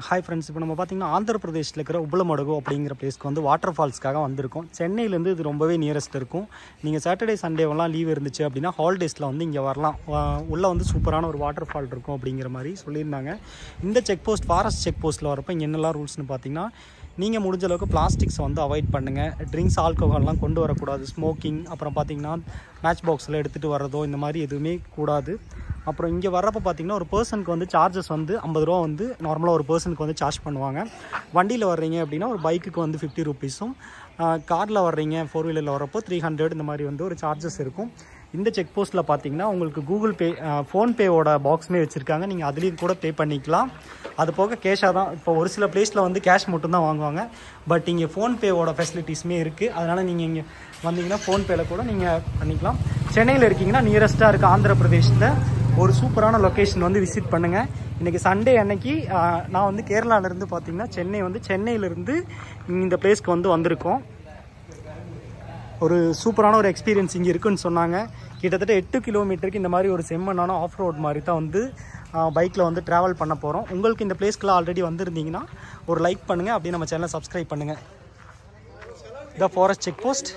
Hi friends, இப்போ நம்ம பார்த்திங்கன்னா ஆந்திர பிரதேஷில் இருக்கிற உப்பலமடுகு அப்படிங்கிற பிளேஸ்க்கு வந்து வாட்டர் ஃபால்ஸ்க்காக வந்திருக்கோம். சென்னையிலேருந்து இது ரொம்பவே நியரஸ்ட் இருக்கும். நீங்கள் சாட்டர்டே சண்டேவெல்லாம் லீவ் இருந்துச்சு அப்படின்னா ஹாலிடேஸில் வந்து இங்கே வரலாம். உள்ளே வந்து சூப்பரான ஒரு வாட்டர் ஃபால் இருக்கும் அப்படிங்கிற மாதிரி சொல்லியிருந்தாங்க. இந்த செக் போஸ்ட் ஃபாரஸ்ட் செக் போஸ்ட்டில் வரப்போ இங்கே என்னெல்லாம் ரூல்ஸ்னு பார்த்தீங்கன்னா, நீங்கள் முடிஞ்ச அளவுக்கு பிளாஸ்டிக்ஸை வந்து அவாய்ட் பண்ணுங்கள். ட்ரிங்க்ஸ் ஆல்கஹால்லாம் கொண்டு வரக்கூடாது. ஸ்மோக்கிங், அப்புறம் பார்த்திங்கன்னா மேட்ச் பாக்ஸில் எடுத்துகிட்டு வர்றதோ இந்த மாதிரி எதுவுமே கூடாது. அப்புறம் இங்கே வர்றப்போ பார்த்திங்கன்னா ஒரு பர்சனுக்கு வந்து சார்ஜஸ் வந்து 50 ரூபா வந்து நார்மலாக ஒரு பர்சனுக்கு வந்து சார்ஜ் பண்ணுவாங்க. வண்டியில் வர்றீங்க அப்படின்னா ஒரு பைக்குக்கு வந்து 50 ரூபீஸும், காரில் வர்றீங்க 4 வீலரில் வரப்போ 300 இந்த மாதிரி வந்து ஒரு சார்ஜஸ் இருக்கும். இந்த செக் போஸ்ட்டில் பார்த்தீங்கன்னா உங்களுக்கு கூகுள் பே, ஃபோன்பேவோட பாக்ஸுமே வச்சுருக்காங்க. நீங்கள் அதுலேயும் கூட பே பண்ணிக்கலாம். அது போக கேஷாக தான். இப்போ ஒரு சில பிளேஸில் வந்து கேஷ் மட்டும்தான் வாங்குவாங்க. பட் இங்கே ஃபோன்பேவோட ஃபெசிலிட்டிஸுமே இருக்குது. அதனால் நீங்கள் இங்கே வந்தீங்கன்னா ஃபோன்பேயில் கூட நீங்கள் பண்ணிக்கலாம். சென்னையில் இருக்கீங்கன்னா நியரஸ்ட்டாக இருக்க ஆந்திர பிரதேஷில் ஒரு சூப்பரான லொக்கேஷன் வந்து விசிட் பண்ணுங்கள். இன்றைக்கி சண்டே அன்னைக்கு நான் வந்து கேரளாவிலேருந்து பார்த்தீங்கன்னா சென்னையிலேருந்து இந்த பிளேஸ்க்கு வந்து வந்திருக்கோம். ஒரு சூப்பரான ஒரு எக்ஸ்பீரியன்ஸ் இங்கே இருக்குன்னு சொன்னாங்க. கிட்டத்தட்ட 8 கிலோமீட்டருக்கு இந்த மாதிரி ஒரு செம்மண்ணான ஆஃப் ரோட் மாதிரி தான் வந்து பைக்கில் வந்து ட்ராவல் பண்ண போகிறோம். உங்களுக்கு இந்த பிளேஸ்க்குலாம் ஆல்ரெடி வந்திருந்தீங்கன்னா ஒரு லைக் பண்ணுங்கள், அப்படியே நம்ம சேனலை சப்ஸ்கிரைப் பண்ணுங்கள். The forest check post.